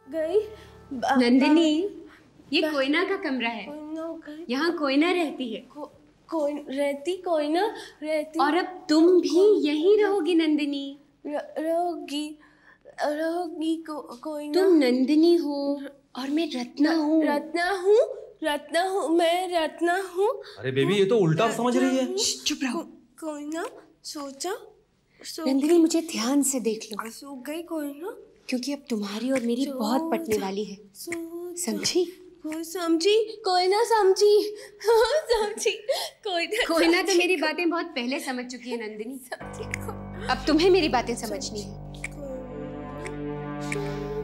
गई। नंदिनी, ये कोयना का कमरा है। यहाँ कोयना रहती है। कोयना रहती। और अब तुम भी यहीं रहोगी नंदिनी। रहोगी कोयना। तुम नंदिनी हो और मैं रत्ना हूँ। रत्ना हूँ मैं रत्ना हूँ। अरे बेबी, ये तो उल्टा समझ रही है। चुप रहो। कोयना सोचा। नंदिनी, मुझे ध्यान से देख लो। सो गई कोयना, क्योंकि अब तुम्हारी और मेरी बहुत पटने वाली है। समझी? समझी कोयना, समझी कोयना तो मेरी बातें बहुत पहले समझ चुकी है नंदिनी। अब तुम्हें मेरी बातें समझनी है।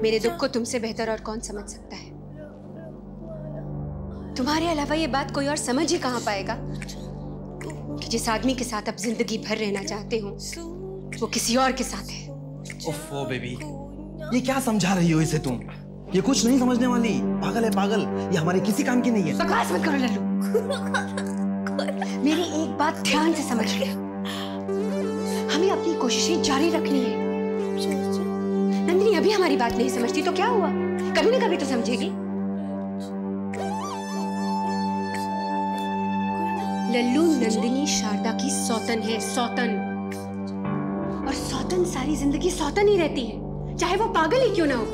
मेरे दुख को तुमसे बेहतर और कौन समझ सकता है? तुम्हारे अलावा ये बात कोई और समझ ही कहाँ पाएगा कि जिस आदमी के साथ अब जिंदगी भर रहना चाहते हो वो किसी और के साथ है। ओफो बेबी, ये क्या समझा रही हो इसे तुम? ये कुछ नहीं समझने वाली। पागल है पागल, ये हमारे किसी काम की नहीं है। बकवास मत करो लल्लू। मेरी एक बात ध्यान से समझ लो, हमें अपनी कोशिशें जारी रखनी है। नंदिनी अभी हमारी बात नहीं समझती तो क्या हुआ, कभी ना कभी तो समझेगी। लल्लू, नंदिनी शारदा की सौतन है, सौतन। और सौतन सारी जिंदगी सौतन ही रहती है, चाहे वो पागल ही क्यों ना हो।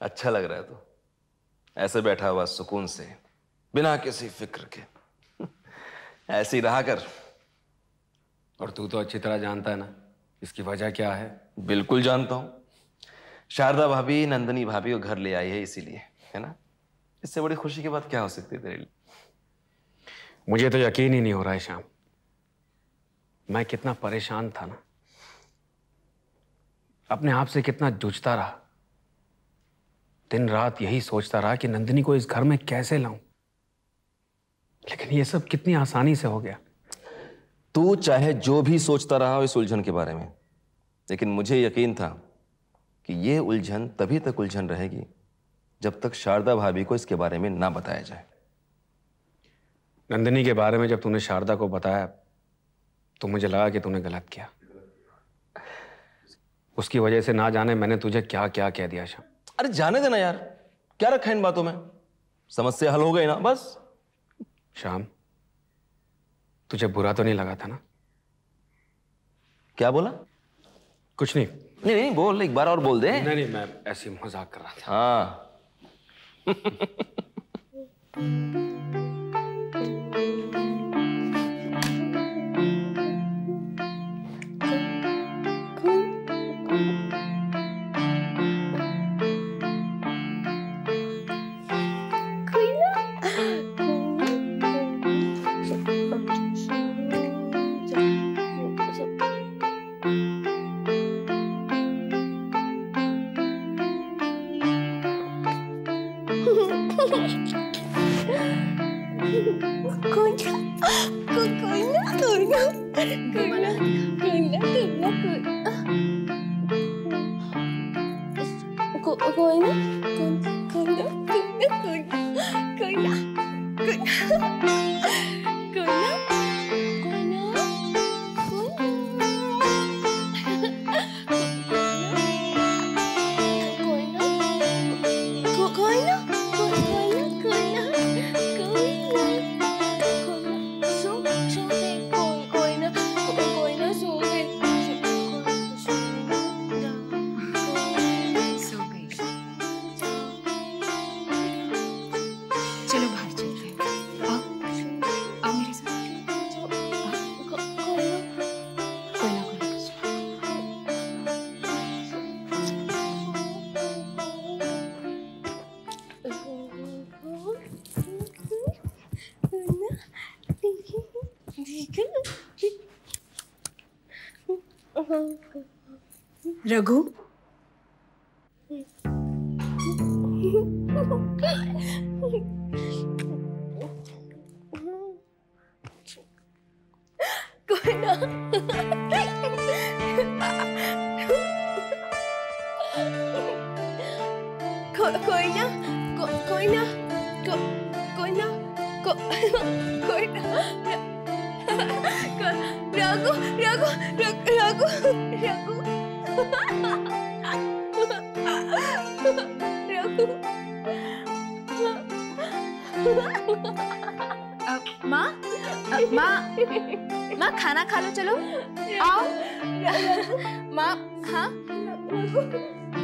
अच्छा लग रहा है तो ऐसे बैठा हुआ सुकून से, बिना किसी फिक्र के। ऐसे ही रहा कर। और तू तो अच्छी तरह जानता है ना इसकी वजह क्या है। बिल्कुल जानता हूं। शारदा भाभी नंदिनी भाभी को घर ले आई है, इसीलिए, है ना? इससे बड़ी खुशी की बात क्या हो सकती है तेरे लिए? मुझे तो यकीन ही नहीं हो रहा है श्याम, मैं कितना परेशान था ना, अपने आप से कितना जूझता रहा। दिन रात यही सोचता रहा कि नंदिनी को इस घर में कैसे लाऊं, लेकिन ये सब कितनी आसानी से हो गया। तू चाहे जो भी सोचता रहा हो इस उलझन के बारे में, लेकिन मुझे यकीन था कि ये उलझन तभी तक उलझन रहेगी जब तक शारदा भाभी को इसके बारे में ना बताया जाए। नंदिनी के बारे में जब तूने शारदा को बताया तो मुझे लगा कि तूने गलत किया। उसकी वजह से ना जाने मैंने तुझे क्या क्या कह दिया श्याम। अरे जाने देना यार, क्या रखा है इन बातों में? समस्या हल हो गई ना, बस। श्याम, तुझे बुरा तो नहीं लगा था ना? क्या बोला? कुछ नहीं। नहीं नहीं, बोल, एक बार और बोल दे। नहीं नहीं, मैं ऐसे ही मजाक कर रहा था। हाँ। रघु, माँ खाना खा लो, चलो आओ। माँ, हाँ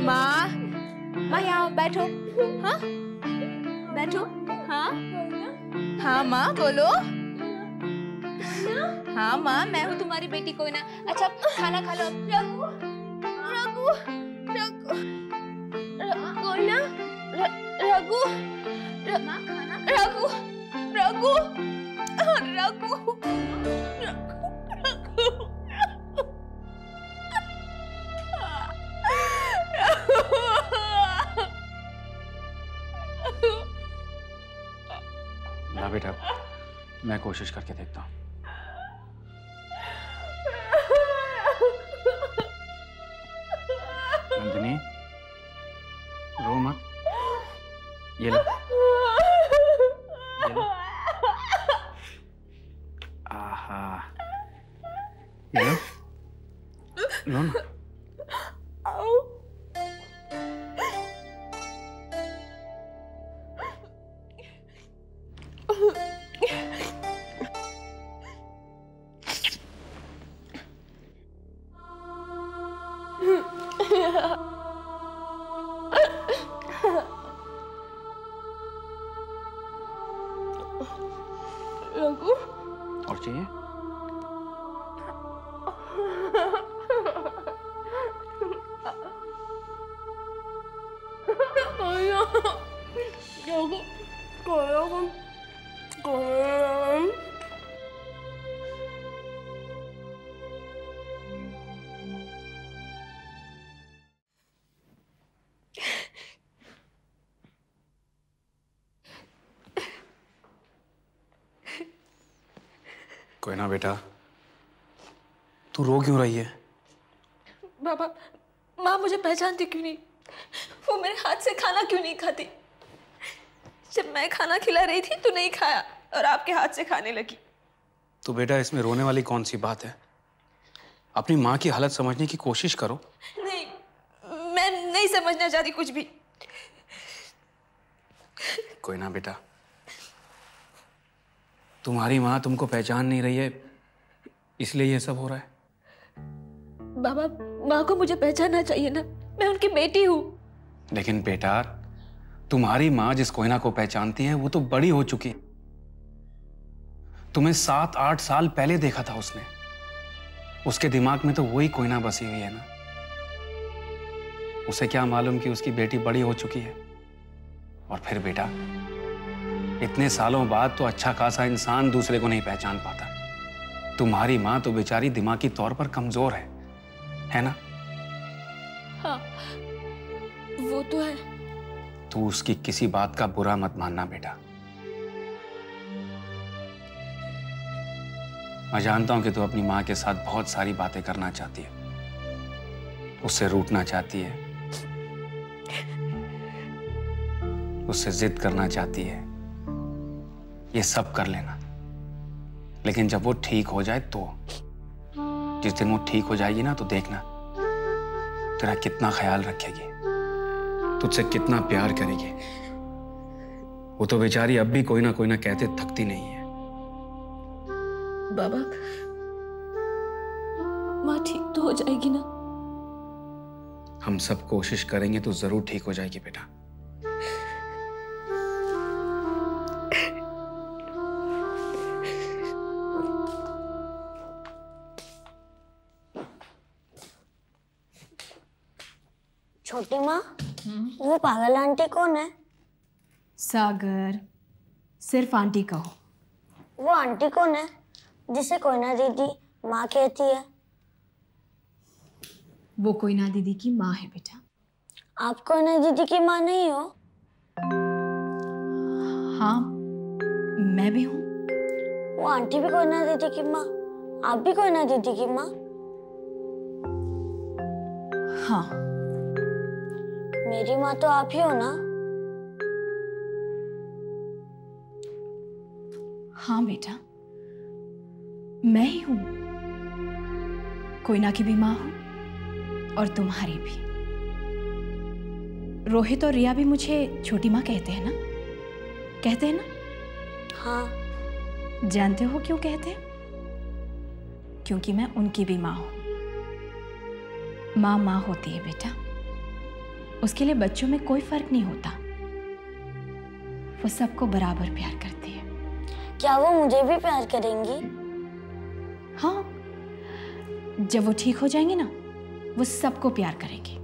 माँ यहाँ आओ, बैठो। हाँ बैठो। हाँ हाँ माँ बोलो। हाँ माँ मैं हूँ तुम्हारी बेटी कोयना। अच्छा खाना खा लो। कोयना, रघु, रघु, ना बेटा, मैं कोशिश करके देखता हूँ। नंदिनी, रो मत। ये लो। आहा, ये लो, लो ना। और चाहिए? कोई ना बेटा, तू रो क्यों रही है? बाबा, माँ मुझे पहचानती क्यों नहीं? वो मेरे हाथ से खाना क्यों नहीं खाती? जब मैं खाना खिला रही थी तो नहीं खाया और आपके हाथ से खाने लगी। तो बेटा इसमें रोने वाली कौन सी बात है? अपनी माँ की हालत समझने की कोशिश करो। नहीं, मैं नहीं समझना चाहती कुछ भी। कोई ना बेटा, तुम्हारी माँ तुमको पहचान नहीं रही है, इसलिए ये सब हो रहा है। बाबा, माँ को मुझे पहचानना चाहिए ना, मैं उनकी बेटी हूँ। लेकिन बेटा, तुम्हारी माँ जिस कोयना को पहचानती है वो तो बड़ी हो चुकी है। तुम्हें 7-8 साल पहले देखा था उसने। उसके दिमाग में तो वही कोयना बसी हुई है ना। उसे क्या मालूम कि उसकी बेटी बड़ी हो चुकी है। और फिर बेटा, इतने सालों बाद तो अच्छा खासा इंसान दूसरे को नहीं पहचान पाता। तुम्हारी माँ तो बेचारी दिमागी तौर पर कमजोर है ना? हाँ, वो तो है। तू उसकी किसी बात का बुरा मत मानना बेटा। मैं जानता हूं कि तू अपनी माँ के साथ बहुत सारी बातें करना चाहती है, उससे रूठना चाहती है, उससे जिद करना चाहती है। ये सब कर लेना, लेकिन जब वो ठीक हो जाए तो, जिस दिन वो ठीक हो जाएगी ना, तो देखना तेरा कितना ख्याल रखेगी, तुझसे कितना प्यार करेगी। वो तो बेचारी अब भी कोई ना कहते थकती नहीं है। बाबा, माँ ठीक तो हो जाएगी ना? हम सब कोशिश करेंगे तो जरूर ठीक हो जाएगी बेटा। छोटी माँ, वो पागल आंटी कौन है? सागर, सिर्फ आंटी कहो। वो आंटी कौन है जिसे कोयना दीदी माँ कहती है? वो कोयना दीदी की माँ है बेटा। आप कोयना दीदी की माँ नहीं हो? हाँ, मैं भी हूँ। वो आंटी भी कोयना दीदी की माँ आप भी कोयना दीदी की माँ? हाँ। मेरी माँ तो आप ही हो ना? हाँ बेटा, मैं ही हूं। कोयना की भी माँ हूं और तुम्हारी भी। रोहित और रिया भी मुझे छोटी माँ कहते हैं ना? कहते हैं ना? हाँ। जानते हो क्यों कहते हैं? क्योंकि मैं उनकी भी माँ हूं। माँ माँ होती है बेटा, उसके लिए बच्चों में कोई फर्क नहीं होता। वो सबको बराबर प्यार करती है। क्या वो मुझे भी प्यार करेंगी? हाँ, जब वो ठीक हो जाएंगे ना, वो सबको प्यार करेंगी,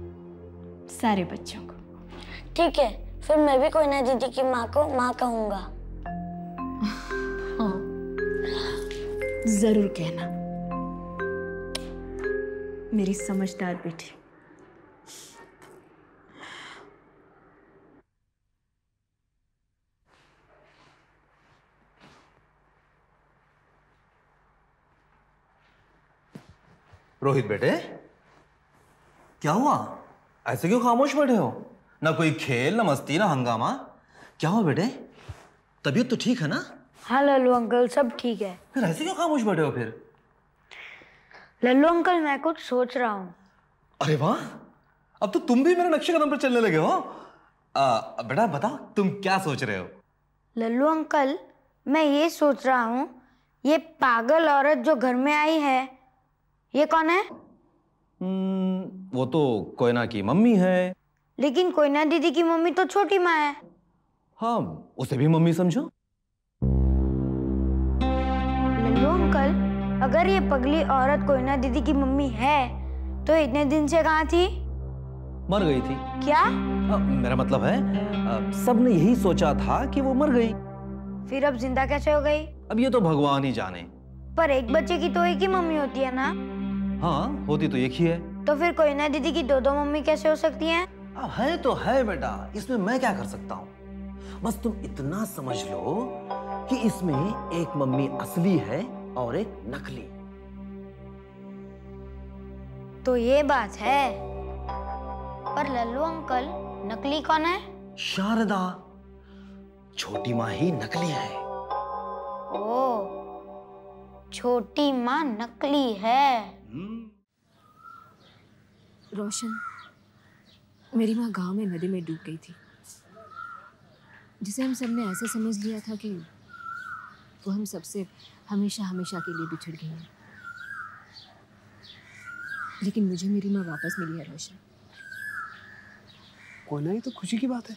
सारे बच्चों को। ठीक है, फिर मैं भी कोयना दीदी की माँ को माँ कहूँगा। हाँ, जरूर कहना, मेरी समझदार बेटी। रोहित बेटे, क्या हुआ? ऐसे क्यों खामोश बैठे हो? ना कोई खेल, ना मस्ती, ना हंगामा। क्या हुआ बेटे? तबीयत तो ठीक है ना? हाँ लल्लू अंकल, सब ठीक है। फिर ऐसे क्यों खामोश बैठे हो फिर? लल्लू अंकल, मैं कुछ सोच रहा हूँ। अरे वाह, अब तो तुम भी मेरे नक्शे कदम पर चलने लगे हो। बेटा बताओ, तुम क्या सोच रहे हो? लल्लू अंकल, मैं ये सोच रहा हूँ, ये पागल औरत जो घर में आई है, ये कौन है? वो तो कोयना की मम्मी है। लेकिन कोयना दीदी की मम्मी तो छोटी माँ है। हाँ, उसे भी मम्मी समझो। लल्लू अंकल, अगर ये पगली औरत कोयना दीदी की मम्मी है, तो इतने दिन से कहाँ थी? मर गई थी। क्या? मेरा मतलब है, सबने यही सोचा था कि वो मर गई। फिर अब जिंदा कैसे हो गई? अब ये तो भगवान ही जाने। पर एक बच्चे की तो एक ही मम्मी होती है ना? हाँ, होती तो एक ही है। तो फिर कोयना दीदी की दो मम्मी कैसे हो सकती हैं? अब है तो है बेटा, इसमें मैं क्या कर सकता हूँ? बस तुम इतना समझ लो कि इसमें एक मम्मी असली है और एक नकली। तो ये बात है। पर लल्लू अंकल, नकली कौन है? शारदा, छोटी माँ ही नकली है। ओ, छोटी माँ नकली है। रोशन, मेरी माँ गांव में नदी में डूब गई थी, जिसे हम सबने ऐसे समझ लिया था कि वो हम सबसे हमेशा हमेशा के लिए बिछड़ गई है। लेकिन मुझे मेरी माँ वापस मिली है रोशन। कोयना, ये तो खुशी की बात है।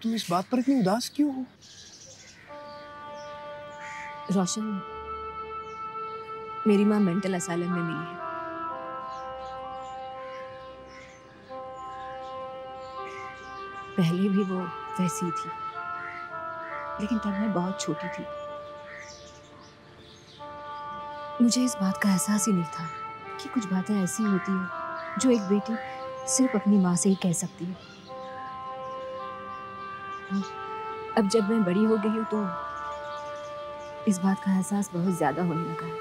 तुम इस बात पर इतनी उदास क्यों हो? रोशन, मेरी माँ मेंटल असाइलम में मिली है। पहले भी वो वैसी थी, लेकिन तब मैं बहुत छोटी थी। मुझे इस बात का एहसास ही नहीं था कि कुछ बातें ऐसी होती हैं जो एक बेटी सिर्फ अपनी माँ से ही कह सकती है। अब जब मैं बड़ी हो गई हूँ तो इस बात का एहसास बहुत ज्यादा होने लगा है।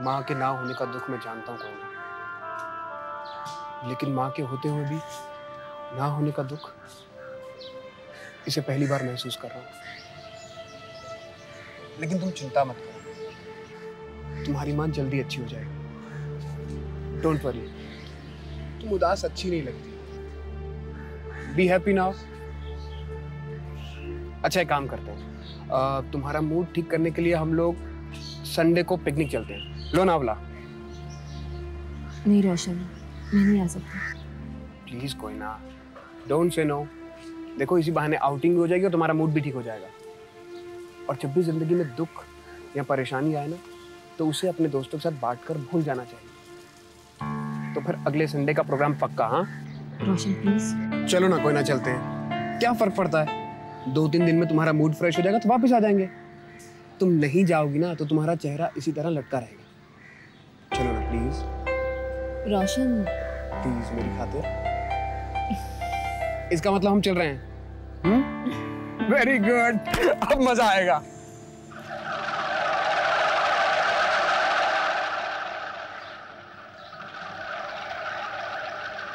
माँ के ना होने का दुख मैं जानता हूँ कोयना, लेकिन माँ के होते हुए भी ना होने का दुख, इसे पहली बार महसूस कर रहा हूँ। लेकिन तुम चिंता मत करो, तुम्हारी माँ जल्दी अच्छी हो जाएगी। डोंट वरी, तुम उदास अच्छी नहीं लगती। Be happy now. अच्छा, एक काम करते हैं, तुम्हारा मूड ठीक करने के लिए हम लोग संडे को पिकनिक चलते हैं, लोनावला। नहीं रोशन, मैं नहीं आ सकती। Please Koyna, don't say no. देखो, इसी बहाने आउटिंग भी हो जाएगी और तुम्हारा मूड भी ठीक हो जाएगा। और जब भी जिंदगी में दुख या परेशानी आए ना, तो उसे अपने दोस्तों के साथ बांटकर भूल जाना चाहिए। तो फिर अगले संडे का प्रोग्राम पक्का? हाँ रोशन प्लीज। चलो ना कोयना, चलते हैं। क्या फर्क पड़ता है, 2-3 दिन में तुम्हारा मूड फ्रेश हो जाएगा तो वापस आ जाएंगे। तुम नहीं जाओगी ना तो तुम्हारा चेहरा इसी तरह लटका रहेगा। चलो ना प्लीज। रोशन प्लीज, मेरी खातिर। इसका मतलब हम चल रहे हैं। वेरी गुड, अब मजा आएगा।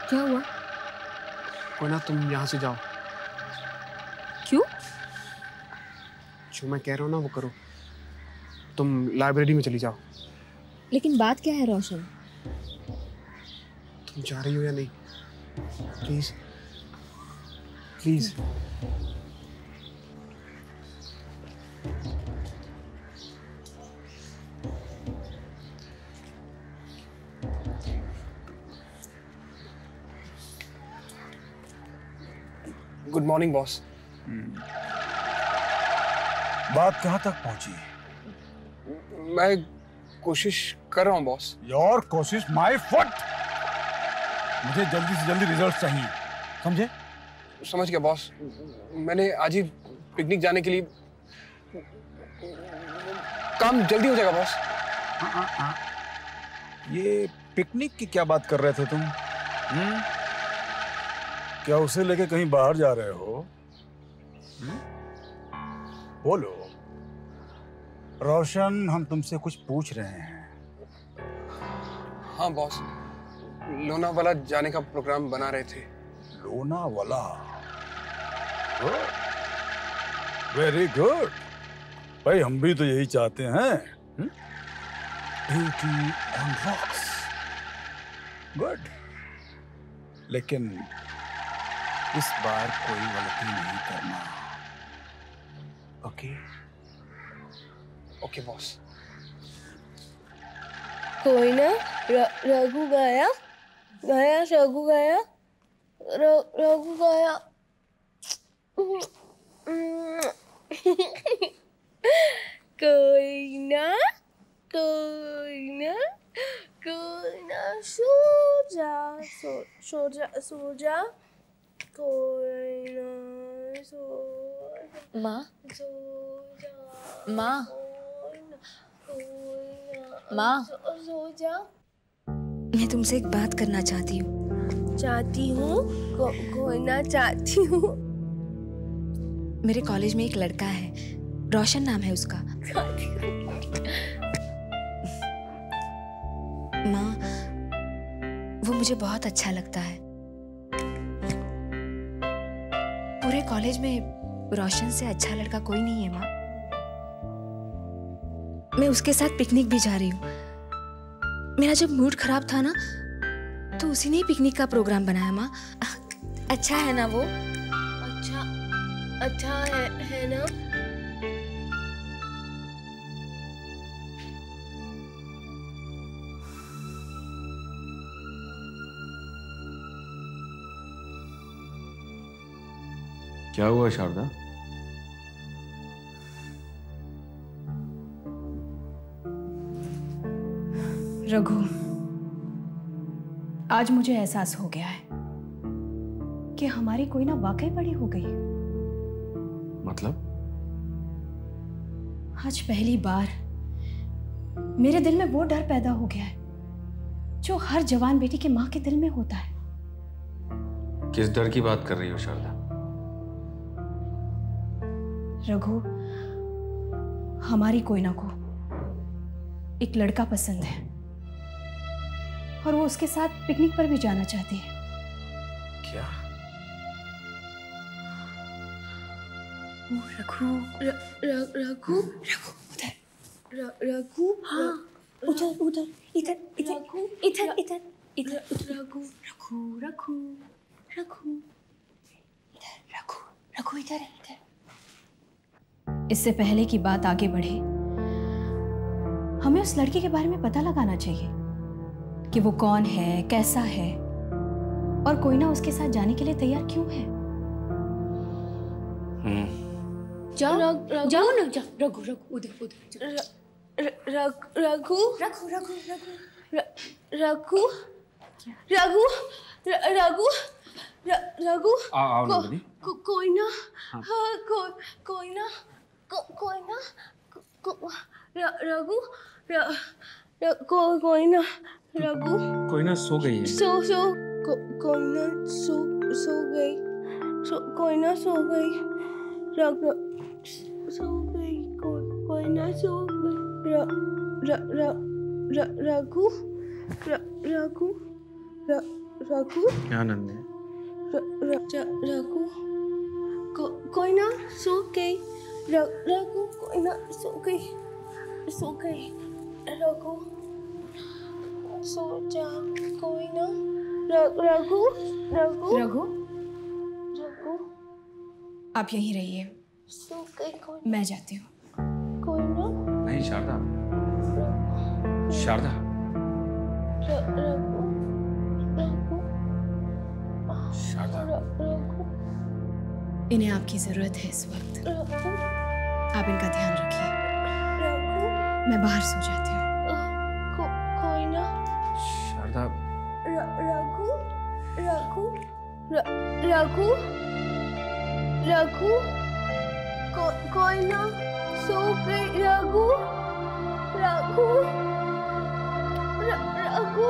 क्या हुआ? कोई ना, तुम यहाँ से जाओ। क्यों? जो मैं कह रहा हूँ ना वो करो। तुम लाइब्रेरी में चली जाओ। लेकिन बात क्या है रोशन? तुम जा रही हो या नहीं? Please please. Good morning boss. बात कहाँ तक पहुंची? मैं कोशिश कर रहा हूँ बॉस। योर कोशिश माय फुट। मुझे जल्दी से जल्दी रिजल्ट चाहिए, समझे? समझ गया बॉस। मैंने आज ही पिकनिक जाने के लिए, काम जल्दी हो जाएगा बॉस। ये पिकनिक की क्या बात कर रहे थे तुम? क्या उसे लेके कहीं बाहर जा रहे हो? बोलो रोशन, हम तुमसे कुछ पूछ रहे हैं। हाँ बॉस, लोनावाला जाने का प्रोग्राम बना रहे थे। लोनावाला? वेरी गुड भाई, हम भी तो यही चाहते हैं। Beauty on rocks, good. लेकिन इस बार कोई गलती नहीं करना, ओके? Okay boss. कोई ना रघु गया रघु गया रघु गया। कोई ना सो जा कोई ना सो माँ सो जा माँ माँ सो जा। मैं तुमसे एक बात करना चाहती हूँ। चाहती हूँ कोई ना चाहती हूँ। मेरे कॉलेज में एक लड़का है, रोशन नाम है उसका। माँ, वो मुझे बहुत अच्छा लगता है। पूरे कॉलेज में रोशन से अच्छा लड़का कोई नहीं है माँ। मैं उसके साथ पिकनिक भी जा रही हूँ। मेरा जब मूड खराब था ना, तो उसी ने पिकनिक का प्रोग्राम बनाया माँ। अच्छा है ना वो? अच्छा है ना? क्या हुआ शारदा? रघु, आज मुझे एहसास हो गया है कि हमारी कोई ना वाकई बड़ी हो गई। मतलब? आज पहली बार मेरे दिल में वो डर पैदा हो गया है जो हर जवान बेटी के माँ के दिल में होता है। किस डर की बात कर रही हो शारदा? रघु, हमारी कोयना को एक लड़का पसंद है और वो उसके साथ पिकनिक पर भी जाना चाहती है। क्या? रघु, रघु रघु, हाँ, उधर उधर, इधर इधर इधर इधर इधर, रघु रघु रघु रघु, इधर रघु रघु, इधर इधर। इससे पहले कि बात आगे बढ़े, हमें उस लड़के के बारे में पता लगाना चाहिए कि वो कौन है, कैसा है, और कोई ना उसके साथ जाने के लिए तैयार क्यों है। जाओ जाओ ना, जाओ। रघु रघु, उधर उधर, रघु रघु रघु रघु रघु रघु रघु रघु, आओ ना दीदी। कोई ना, कोई ना रघु, कोई ना रघु, कोई ना सो गई है। कोई ना सो गई, कोई ना सो गई, रघु सो गई, कोई ना सो गई, रघु रघु रघु क्या नंदनी? रघु कोई ना सो गई। रघु कोई ना सो गई रघु सो जा कोई ना। रघु रघु रघु रघु आप यहीं रहिए, सो गई कोई मैं जाती हूँ। कोई ना। नहीं शारदा, शारदा। रघु शारदा, रघु इन्हें आपकी जरूरत है इस वक्त, आप इनका ध्यान रखिए। मैं बाहर सो जाती हूँ। कोई ना। शारदा। रघु रघु रघु रघु कोई ना सो गई। रघु रघु रघु